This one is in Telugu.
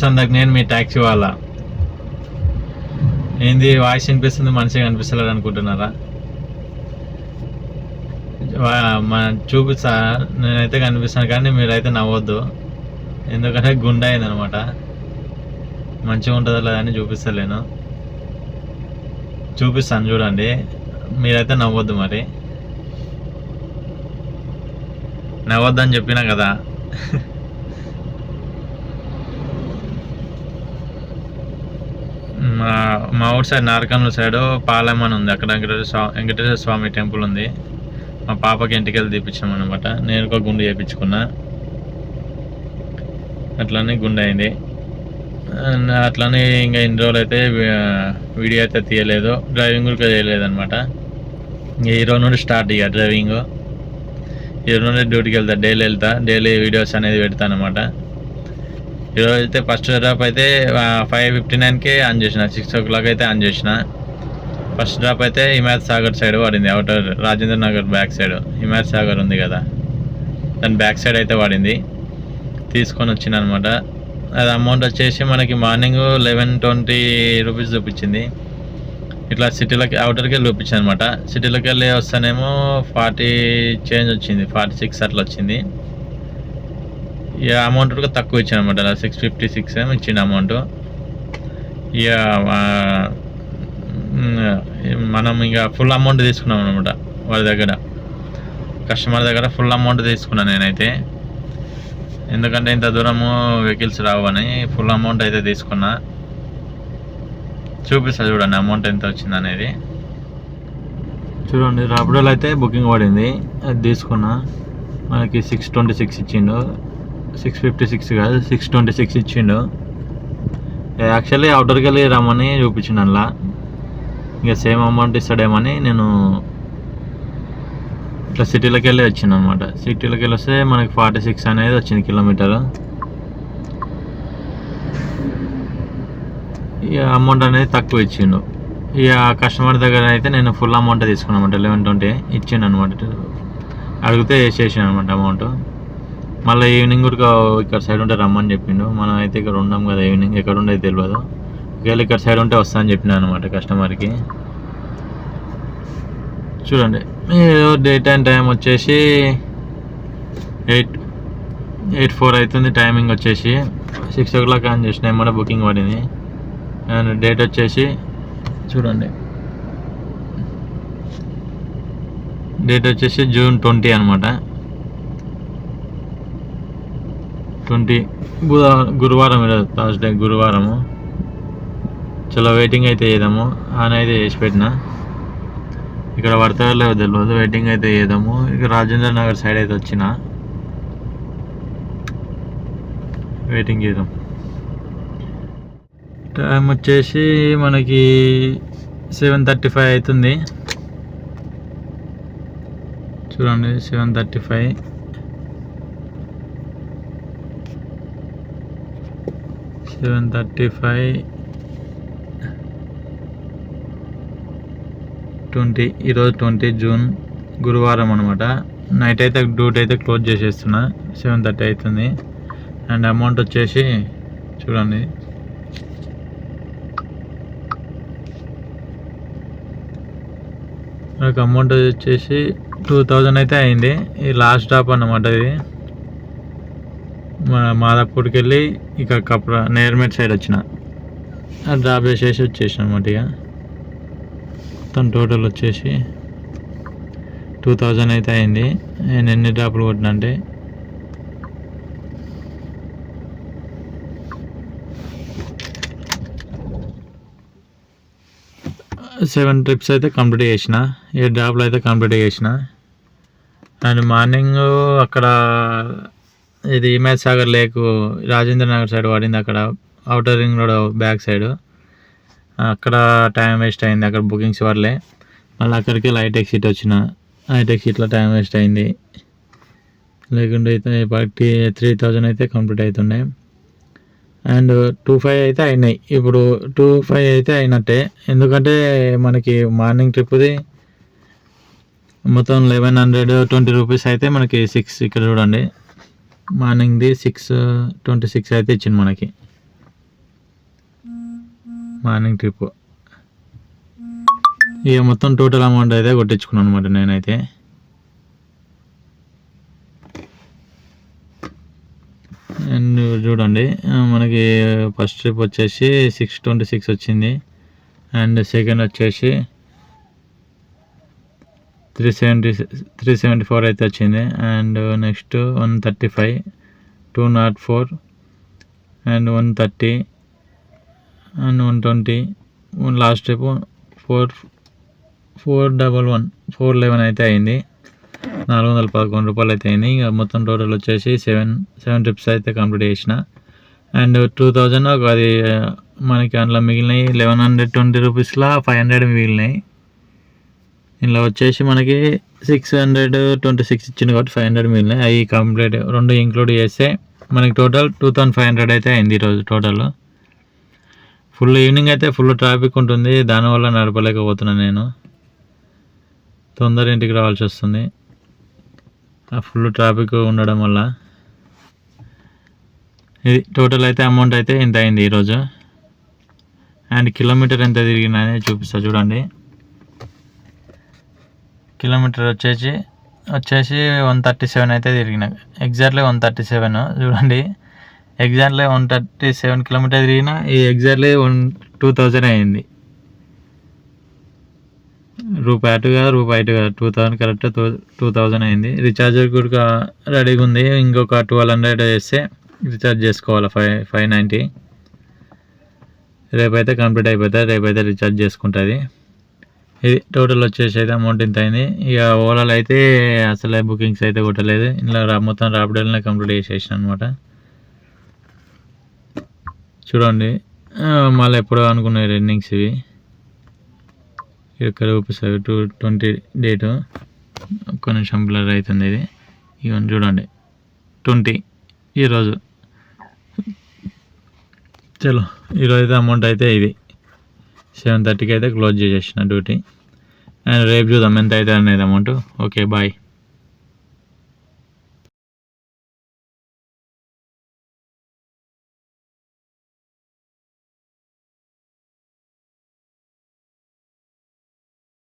అందరికి నేను మీ ట్యాక్సీ వాళ్ళ. ఏంది వాయిస్ వినిపిస్తుంది మంచిగా అనిపిస్తలేదు అనుకుంటున్నారా? చూపిస్తా, నేనైతే కనిపిస్తాను కానీ మీరైతే నవ్వద్దు, ఎందుకంటే గుండె అయిందనమాట. మంచిగా ఉంటుందో లేదని చూపిస్తలేను, చూపిస్తాను చూడండి, మీరైతే నవ్వద్దు. మరి నవ్వద్దని చెప్పినా కదా. మా ఊరి సైడ్ నారకర్నూలు సైడ్ పాలెం అని ఉంది, అక్కడ వెంకటేశ్వర స్వామి టెంపుల్ ఉంది. మా పాపకి ఇంటికెళ్ళి తీపించాం అనమాట. నేను ఒక గుండు చేయించుకున్నా, అట్లనే గుండె అయింది. అట్లనే ఇంకా ఇన్ని రోజులు అయితే వీడియో అయితే తీయలేదు, డ్రైవింగ్ కూడా చేయలేదు అనమాట. ఇంకా ఈరోజు నుండి స్టార్ట్ ఇక డ్రైవింగ్. ఈరోజు నుండి డ్యూటీకి వెళ్తా, డైలీ వీడియోస్ అనేది పెడతాను అనమాట. ఈరోజు అయితే ఫస్ట్ డ్రాప్ అయితే 5:59కే ఆన్ చేసిన, 6 o'clock అయితే ఆన్ చేసిన. ఫస్ట్ డ్రాప్ అయితే హిమాయత్ సాగర్ సైడ్ పడింది, outer Rajendra Nagar back side. Himayat Sagar ఉంది కదా, దాని బ్యాక్ సైడ్ అయితే పడింది. తీసుకొని వచ్చిన అనమాట. అది అమౌంట్ వచ్చేసి మనకి మార్నింగ్ 1120 రూపీస్ చూపించింది. ఇట్లా సిటీలోకి అవుటర్కి వెళ్ళి చూపించింది అనమాట. సిటీలోకి వెళ్ళి వస్తానేమో 40 చేంజ్ వచ్చింది, 46 అట్లా వచ్చింది. ఇక అమౌంట్ కూడా తక్కువ ఇచ్చాను అనమాట, 656 ఏమో ఇచ్చింది అమౌంట్. ఇక మనం ఇక ఫుల్ అమౌంట్ తీసుకున్నాం అనమాట వాళ్ళ దగ్గర, కస్టమర్ దగ్గర ఫుల్ అమౌంట్ తీసుకున్నాను నేనైతే. ఎందుకంటే ఇంత దూరము వెహికల్స్ రావని ఫుల్ అమౌంట్ అయితే తీసుకున్నా. చూపిస్తా చూడండి అమౌంట్ ఎంత వచ్చింది అనేది. చూడండి రాపిడోలో అయితే బుకింగ్ పడింది, అది తీసుకున్నా. మనకి 626 ఇచ్చిండు, 656 కాదు 626 ఇచ్చిండు. యాక్చువల్లీ అవుటర్కి వెళ్ళి రమ్మని చూపించిండు అందులో. ఇంకా సేమ్ అమౌంట్ ఇస్తాడేమని నేను ఇట్లా సిటీలోకి వెళ్ళి వచ్చింది అనమాట. సిటీలోకి వెళ్ళి వస్తే మనకి 46 అనేది వచ్చింది కిలోమీటర్. ఇక అమౌంట్ అనేది తక్కువ ఇచ్చిండు. ఇక కస్టమర్ దగ్గర అయితే నేను ఫుల్ అమౌంట్ తీసుకున్నాను అనమాట, 1120 ఇచ్చిండు అనమాట. అడిగితే వేసేసాను అనమాట అమౌంట్. మళ్ళీ ఈవినింగ్ కూడా ఇక్కడ సైడ్ ఉంటే రమ్మని చెప్పిండు. మనం అయితే ఇక్కడ ఉండం కదా, ఈవినింగ్ ఎక్కడ ఉండేది తెలియదు. ఒకవేళ ఇక్కడ సైడ్ ఉంటే వస్తా అని చెప్పినా అనమాట కస్టమర్కి. చూడండి డేట్ అండ్ టైం వచ్చేసి 8:04 అవుతుంది. టైమింగ్ వచ్చేసి 6 o'clock ఆన్ చేసిన ఏమన్నా బుకింగ్ పడింది. అండ్ డేట్ వచ్చేసి చూడండి, డేట్ వచ్చేసి June 20 అనమాట. 20 గురువారం, ఈరోజు థర్స్డే గురువారము. చలో వెయిటింగ్ అయితే చేద్దాము. ఆన్ అయితే చేసి పెట్టిన, ఇక్కడ పడతారో లేదో తెలియదు, వెయిటింగ్ అయితే చేద్దాము. ఇక రాజేంద్ర నగర్ సైడ్ అయితే వచ్చిన, వెయిటింగ్ చేద్దాం. టైం వచ్చేసి మనకి 7:35 అవుతుంది. చూడండి 7:35. ఈరోజు 20 జూన్ గురువారం అనమాట. నైట్ అయితే డ్యూటీ అయితే క్లోజ్ చేసేస్తున్నా, 7:30 అవుతుంది. అండ్ అమౌంట్ వచ్చేసి చూడండి, నాకు అమౌంట్ వచ్చేసి 2000 అయితే అయింది. ఈ లాస్ట్ డ్రాప్ అన్నమాట. ఇది మాదాపూర్కి వెళ్ళి ఇక నేర్మేట్ సైడ్ వచ్చిన, డ్రాప్ చేసేసి వచ్చేసిన అనమాట. ఇక మొత్తం టోటల్ వచ్చేసి 2000 అయితే అయింది. నేను ఎన్ని డ్రాపులు కొట్టినా అంటే 7 ట్రిప్స్ అయితే కంప్లీట్ చేసిన, 8 డ్రాప్లు అయితే కంప్లీట్ చేసిన. అండ్ మార్నింగ్ అక్కడ ఇది హిమాయత్ సాగర్ లేక్ రాజేంద్ర నగర్ సైడ్ పడింది, అక్కడ outer ring road back side. అక్కడ టైం వేస్ట్ అయింది, అక్కడ బుకింగ్స్ పడలే. మళ్ళీ అక్కడికి హైటెక్ సీట్ వచ్చిన, హైటెక్ సీట్లో టైం వేస్ట్ అయింది. లేకుంటే అయితే 3000 అయితే కంప్లీట్ అవుతుండే. అండ్ 25 అయితే అయినాయి. ఇప్పుడు 25 అయితే అయినట్టే, ఎందుకంటే మనకి మార్నింగ్ ట్రిప్ది మొత్తం 1120 రూపీస్ అయితే మనకి 6 ఇక్కడ చూడండి, మార్నింగ్ది 626 అయితే ఇచ్చింది మనకి. Morning trip. ఇక మొత్తం టోటల్ అమౌంట్ అయితే కొట్టించుకున్నాను అనమాట నేనైతే. అండ్ చూడండి మనకి ఫస్ట్ ట్రిప్ వచ్చేసి 626 వచ్చింది. అండ్ సెకండ్ వచ్చేసి 374 అయితే వచ్చింది. And next 135, 204 and 130 and 120. Last trip 411 అయితే అయింది. 411 రూపాయలు అయితే అయింది. ఇక మొత్తం టోటల్ వచ్చేసి 7 ట్రిప్స్ అయితే కంప్లీట్ చేసిన. అండ్ 2000 అది మనకి అందులో మిగిలినాయి 1120 రూపీస్లో 500 మిగిలినాయి. ఇందులో వచ్చేసి మనకి 626 ఇచ్చింది కాబట్టి 500 మిగిలినాయి. అవి కంప్లీట్ 2 ఇంక్లూడ్ చేస్తే మనకి టోటల్ 2500 అయితే అయింది ఈరోజు టోటల్. ఫుల్ ఈవినింగ్ అయితే ఫుల్ ట్రాఫిక్ ఉంటుంది, దానివల్ల నడపలేకపోతున్నాను నేను. తొందర ఇంటికి రావాల్సి వస్తుంది ఆ ఫుల్ ట్రాఫిక్ ఉండడం వల్ల. ఇది టోటల్ అయితే అమౌంట్ అయితే ఇంత అయింది ఈరోజు. అండ్ కిలోమీటర్ ఎంత తిరిగినా చూపిస్తా చూడండి. కిలోమీటర్ వచ్చేసి 137 అయితే తిరిగిన. ఎగ్జాక్ట్లీ 137 చూడండి. ఎగ్జాక్ట్లీ 137 కిలోమీటర్ తిరిగిన. ఈ ఎగ్జాక్ట్లీ 2000 అయింది. రూపాయి అటు కాదు 2000 కరెక్ట్ 2000 అయింది. రీఛార్జర్ కూడా రెడీగా ఉంది. ఇంకొక 1200 చేస్తే రీఛార్జ్ చేసుకోవాలి 590. రేపైతే కంప్లీట్ అయిపోతుంది. రేపైతే రీఛార్జ్ చేసుకుంటుంది. ఇది టోటల్ వచ్చేసి అయితే అమౌంట్ ఇంత అయింది. ఇక ఓలాలో అయితే అసలే బుకింగ్స్ అయితే కొట్టలేదు. ఇలా మొత్తం రాపిడోలోనే కంప్లీట్ చేసేసిన అనమాట. చూడండి మళ్ళీ ఎప్పుడో అనుకున్నాయి రన్నింగ్స్ ఇవి. ఇక్కడ చూపిస్తాయి 220 డేటు. ఒక్క నిమిషం బ్లర్ అవుతుంది ఇది. ఇవన్నీ చూడండి 20 ఈరోజు. చలో ఈరోజు అయితే అమౌంట్ అయితే ఇది 7:30కి అయితే క్లోజ్ చేసేసిన డ్యూటీ. అండ్ రేపు చూద్దాం ఎంత అయితే అనేది అమౌంట్. Okay bye.